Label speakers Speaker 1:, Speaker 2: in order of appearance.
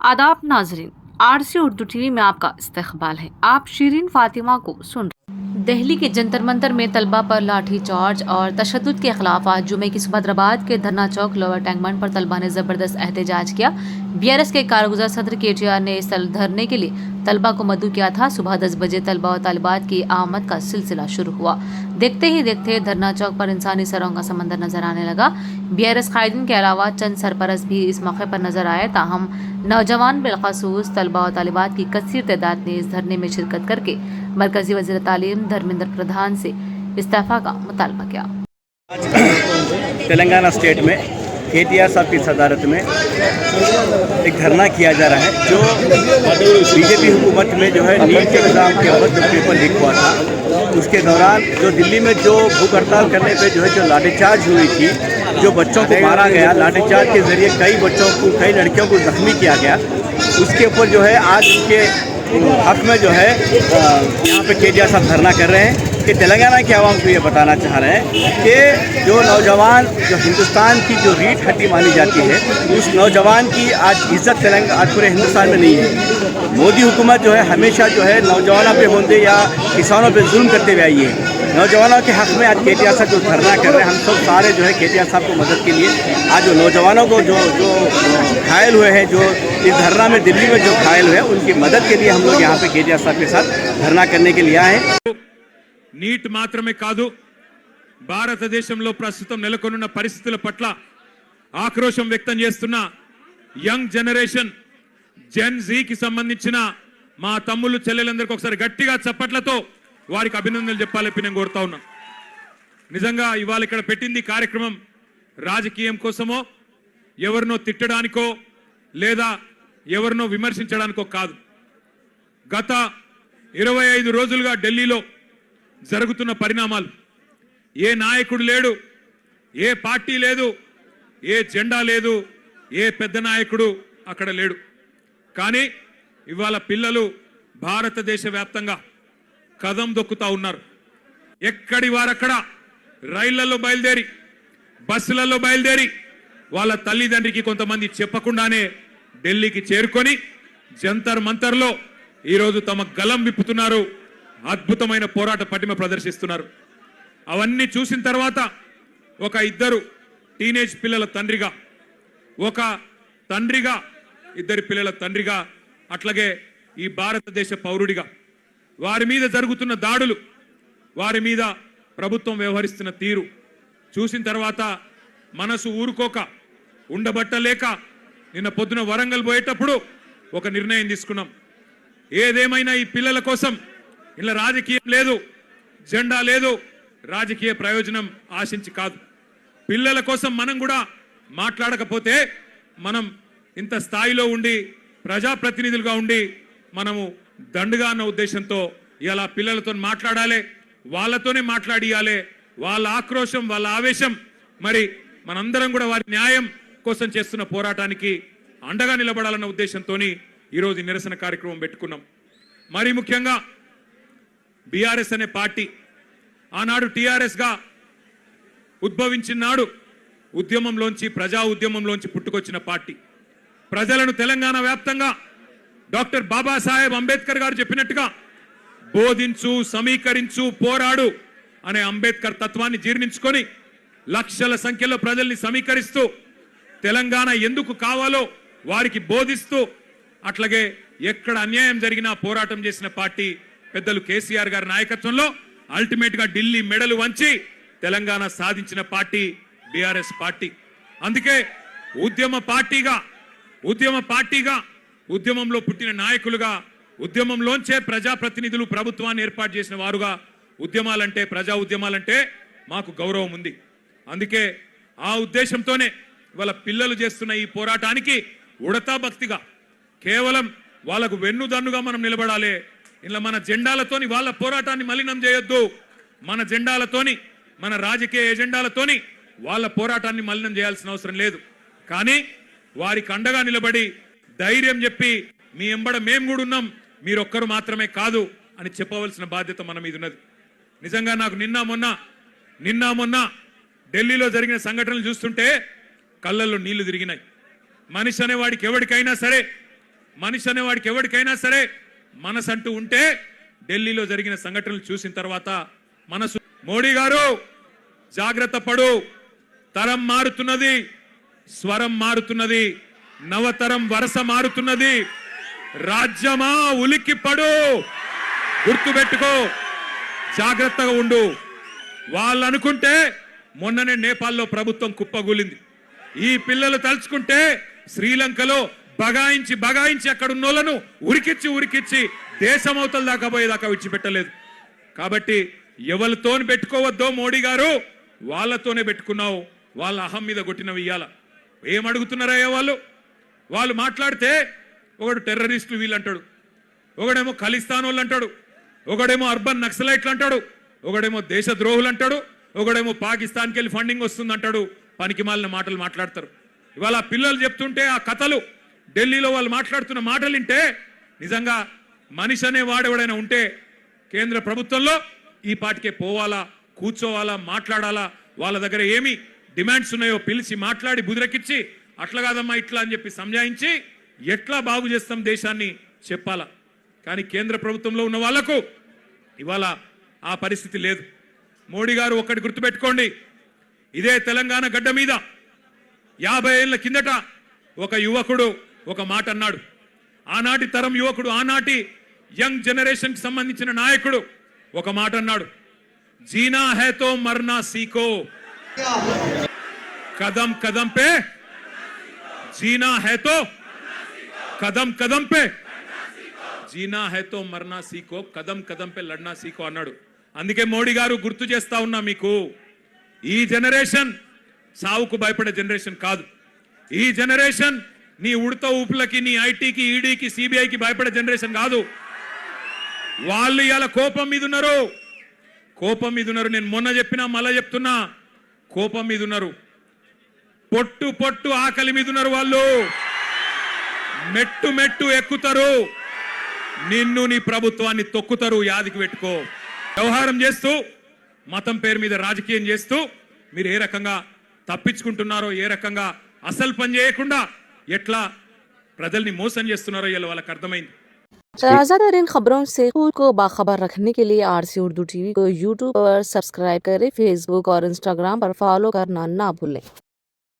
Speaker 1: आदाब नाजरीन, RC Urdu TV में आपका इस्तकबाल है। आप शीरीन फातिमा को सुन दिल्ली के जंतर मंतर में तलबा पर लाठी चार्ज और तशद्दुद के खिलाफ आज जुमे की सुबह हैदराबाद के धरना चौक लोअर टैंक बंड पर तलबा ने जबरदस्त एहतजाज किया। बीआरएस के कारगुजार सदर केटीआर ने इस धरने के लिए तलबा को मदऊ किया था। सुबह 10 बजे तलबा और तालिबात की आमद का सिलसिला शुरू हुआ। देखते ही देखते धरना चौक पर इंसानी सरों का समंदर नजर आने लगा। बीआरएस कायदीन के अलावा चंद सरपरस्त भी इस मौके पर नजर आए। ताहम नौजवान बिलखसूस तलबा और तालिबात की कसीर तादाद ने इस धरने में शिरकत करके मरकजी वज़ीर तालीम धर्मेंद्र प्रधान से इस्तीफा का मुतालबा किया।
Speaker 2: तेलंगाना स्टेट में केटीआर साहब की सदारत में एक धरना किया जा रहा है। जो बीजेपी हुकूमत में जो है नीट के एग्ज़ाम के वक्त जो पेपर लीक हुआ था, उसके दौरान जो दिल्ली में जो भूख हड़ताल करने पे जो है जो लाठीचार्ज हुई थी, जो बच्चों को मारा गया, लाठीचार्ज के ज़रिए कई बच्चों को, कई लड़कियों को जख्मी किया गया, उसके ऊपर जो है आज उनके हक में जो है यहाँ पे केटीआर साहब धरना कर रहे हैं कि तेलंगाना की आवाम को ये बताना चाह रहे हैं कि जो नौजवान जो हिंदुस्तान की जो रीढ़ हड्डी मानी जाती है, उस नौजवान की आज इज्जत तेलंगाना आज पूरे हिंदुस्तान में नहीं है। मोदी हुकूमत जो है हमेशा जो है नौजवानों पे होंदे या किसानों पे जुल्म करते हुए आई है। नौजवानों के हक में आज केटीआर साहब जो धरना कर रहे हैं, हम सब सारे जो है केटीआर साहब को मदद के लिए आज जो नौजवानों को जो घायल हुए हैं, जो इस धरना में दिल्ली में जो घायल हुए हैं, उनकी मदद के लिए हम लोग यहाँ पे केटीआर साहब के साथ धरना करने के लिए आए हैं।
Speaker 3: నీట్ మాత్రమే కాదు, భారతదేశంలో ప్రస్తుతం నెలకొన్న పరిస్థితుల పట్ల ఆక్రోశం వ్యక్తం చేస్తున్న యంగ్ జనరేషన్ జెన్ జీ కి సంబంధించిన మా తమ్ముళ్ళు చెల్లెలందరికీ ఒకసారి గట్టిగా చప్పట్లతో వారికి అభినందనలు చెప్పాలని నేను కోరుతా ఉన్నా. నిజంగా ఇవాళ ఇక్కడ పెట్టింది కార్యక్రమం రాజకీయం కోసమో ఎవరినో తిట్టడానికో లేదా ఎవరినో విమర్శించడానికో కాదు. గత 25 రోజులుగా ఢిల్లీలో జరుగుతున్న పరిణామాలు, ఏ నాయకుడు లేడు, ఏ పార్టీ లేదు, ఏ జెండా లేదు, ఏ పెద్ద నాయకుడు అక్కడ లేడు. కానీ ఇవాళ పిల్లలు భారతదేశ వ్యాప్తంగా కదం దొక్కుతా ఉన్నారు. ఎక్కడి వారక్కడ రైళ్లలో బయలుదేరి, బస్సులలో బయలుదేరి వాళ్ళ తల్లిదండ్రికి కొంతమంది చెప్పకుండానే ఢిల్లీకి చేరుకొని జంతర్ మంతర్లో ఈరోజు తమ గలం విప్పుతున్నారు. అద్భుతమైన పోరాట పటిమ ప్రదర్శిస్తున్నారు. అవన్నీ చూసిన తర్వాత ఒక ఇద్దరు టీనేజ్ పిల్లల తండ్రిగా, ఒక తండ్రిగా, ఇద్దరు పిల్లల తండ్రిగా, అట్లాగే ఈ భారతదేశ పౌరుడిగా వారి మీద జరుగుతున్న దాడులు, వారి మీద ప్రభుత్వం వ్యవహరిస్తున్న తీరు చూసిన తర్వాత మనసు ఊరుకోక ఉండబట్టలేక నిన్న పొద్దున వరంగల్ పోయేటప్పుడు ఒక నిర్ణయం తీసుకున్నాం. ఏదేమైనా ఈ పిల్లల కోసం ఇలా రాజకీయం లేదు, జెండా లేదు, రాజకీయ ప్రయోజనం ఆశించి కాదు. పిల్లల కోసం మనం కూడా మాట్లాడకపోతే మనం ఇంత స్థాయిలో ఉండి ప్రజాప్రతినిధులుగా ఉండి మనము దండుగా అన్న ఉద్దేశంతో ఇలా పిల్లలతో మాట్లాడాలి, వాళ్ళతోనే మాట్లాడియాలి. వాళ్ళ ఆక్రోశం, వాళ్ళ ఆవేశం, మరి మనందరం కూడా వారి న్యాయం కోసం చేస్తున్న పోరాటానికి అండగా నిలబడాలన్న ఉద్దేశంతో ఈరోజు నిరసన కార్యక్రమం పెట్టుకున్నాం. మరి ముఖ్యంగా బీఆర్ఎస్ అనే పార్టీ ఆనాడు టీఆర్ఎస్ గా ఉద్భవించిన నాడు ఉద్యమంలోంచి, ప్రజా ఉద్యమంలోంచి పుట్టుకొచ్చిన పార్టీ. ప్రజలను తెలంగాణ వ్యాప్తంగా డాక్టర్ బాబాసాహెబ్ అంబేద్కర్ గారు చెప్పినట్టుగా బోధించు, సమీకరించు, పోరాడు అనే అంబేద్కర్ తత్వాన్ని జీర్ణించుకొని లక్షల సంఖ్యలో ప్రజల్ని సమీకరిస్తూ తెలంగాణ ఎందుకు కావాలో వారికి బోధిస్తూ, అట్లాగే ఎక్కడ అన్యాయం జరిగినా పోరాటం చేసిన పార్టీ పెద్దలు కేసీఆర్ గారి నాయకత్వంలో అల్టిమేట్ గా ఢిల్లీ మెడలు వంచి తెలంగాణ సాధించిన పార్టీ బీఆర్ఎస్ పార్టీ. అందుకే ఉద్యమ పార్టీగా ఉద్యమంలో పుట్టిన నాయకులుగా, ఉద్యమంలోంచే ప్రజాప్రతినిధులు ప్రభుత్వాన్ని ఏర్పాటు చేసిన వారుగా ఉద్యమాలంటే, ప్రజా ఉద్యమాలంటే మాకు గౌరవం ఉంది. అందుకే ఆ ఉద్దేశంతోనే వాళ్ళ పిల్లలు చేస్తున్న ఈ పోరాటానికి ఉడతా భక్తిగా కేవలం వాళ్ళకు వెన్నుదన్నుగా మనం నిలబడాలి. ఇలా మన జెండాలతోని వాళ్ళ పోరాటాన్ని మలినం చేయొద్దు. మన జెండాలతోని, మన రాజకీయ ఎజెండాలతోని వాళ్ళ పోరాటాన్ని మలినం చేయాల్సిన అవసరం లేదు. కానీ వారికి అండగా నిలబడి ధైర్యం చెప్పి మీ ఎంబడ మేము కూడా ఉన్నాం, మీరొక్కరు మాత్రమే కాదు అని చెప్పవలసిన బాధ్యత మన మీద ఉన్నది. నిజంగా నాకు నిన్న మొన్న ఢిల్లీలో జరిగిన సంఘటనలు చూస్తుంటే కళ్ళల్లో నీళ్లు తిరిగినాయి. మనిషి అనేవాడికి ఎవరికైనా సరే మనిషి అనేవాడికి ఎవరికైనా సరే మనసు అంటూ ఉంటే ఢిల్లీలో జరిగిన సంఘటనలు చూసిన తర్వాత మనసు మోడీ గారు జాగ్రత్త పడు, తరం మారుతున్నది, స్వరం మారుతున్నది, నవతరం వరస మారుతున్నది, రాజ్యమా ఉలిక్కి పడు, గుర్తుపెట్టుకో, జాగ్రత్తగా ఉండు. వాళ్ళు అనుకుంటే మొన్ననే నేపాల్లో ప్రభుత్వం కుప్పగూలింది. ఈ పిల్లలు తలుచుకుంటే శ్రీలంకలో బగాయించి అక్కడ ఉన్నోళ్లను ఉరికిచ్చి దేశం అవతల దాకా పోయేదాకా విడిచిపెట్టలేదు. కాబట్టి ఎవరితో పెట్టుకోవద్దో మోడీ గారు, వాళ్ళతోనే పెట్టుకున్నావు. వాళ్ళ అహం మీద కొట్టినవి ఇయ్యాల. ఏమడుగుతున్నారయ్యా వాళ్ళు మాట్లాడితే ఒకడు టెర్రరిస్టులు వీళ్ళు అంటాడు, ఒకడేమో ఖలిస్తాన్ వాళ్ళు అంటాడు, ఒకడేమో అర్బన్ నక్సలైట్లు అంటాడు, ఒకడేమో దేశద్రోహులు అంటాడు, ఒకడేమో పాకిస్తాన్కి వెళ్ళి ఫండింగ్ వస్తుంది అంటాడు. పనికి మాలిన మాటలు మాట్లాడతారు. ఇవాళ పిల్లలు చెప్తుంటే ఆ కథలు, ఢిల్లీలో వాళ్ళు మాట్లాడుతున్న మాటలు వింటే నిజంగా మనిషి అనే వాడెవడైనా ఉంటే కేంద్ర ప్రభుత్వంలో ఈ పాటికే పోవాలా, కూర్చోవాలా, మాట్లాడాలా. వాళ్ళ దగ్గర ఏమి డిమాండ్స్ ఉన్నాయో పిలిచి మాట్లాడి బుదిరకిచ్చి అట్లా కాదమ్మా ఇట్లా అని చెప్పి సంజాయించి ఎట్లా బాగు చేస్తాం దేశాన్ని చెప్పాలా. కానీ కేంద్ర ప్రభుత్వంలో ఉన్న వాళ్లకు ఇవాళ ఆ పరిస్థితి లేదు. మోడీ గారు ఒక్కటి గుర్తుపెట్టుకోండి, ఇదే తెలంగాణ గడ్డ మీద 50 ఏళ్ల కిందట ఒక యువకుడు ఒక మాట అన్నాడు. ఆనాటి తరం యువకుడు, ఆనాటి యంగ్ జనరేషన్ కి సంబంధించిన నాయకుడు ఒక మాట అన్నాడు, జీనా హై తో మర్నా సీఖో, కదం కదం పే జీనా హై తో కదం కదం పే జీనా హై తో మర్నా సీఖో, కదం కదం పే లడ్నా సీఖో అన్నాడు. అందుకే మోడీ గారు గుర్తు చేస్తా ఉన్నా మీకు, ఈ జనరేషన్ సావుకు భయపడే జనరేషన్ కాదు. ఈ జనరేషన్ నీ ఉడత ఊపులకి, నీ ఐటీకి, ఈడీకి, సిబిఐకి భయపడే జనరేషన్ కాదు. వాళ్ళు ఇలా కోపం మీద ఉన్నారు. నేను మొన్న చెప్పినా మళ్ళా చెప్తున్నా, కోపం మీద ఉన్నారు. పొట్టు ఆకలి మీద ఉన్నారు. వాళ్ళు మెట్టు ఎక్కుతారు, నిన్ను నీ ప్రభుత్వాన్ని తొక్కుతారు. యాదికి పెట్టుకో. వ్యవహారం చేస్తూ, మతం పేరు మీద రాజకీయం చేస్తూ మీరు ఏ రకంగా తప్పించుకుంటున్నారో, ఏ రకంగా అసలు పని చేయకుండా ఎట్లా ప్రజల్ని మోసం చేస్తున్నారో ఇలా వాళ్ళకి అర్థమైంది.
Speaker 1: ताज़ा तरीन खबरों से खुद को बाखबर रखने के लिए आरसी उर्दू टीवी को यूट्यूब पर सब्सक्राइब करें, फेसबुक और इंस्टाग्राम पर फॉलो करना ना भूलें।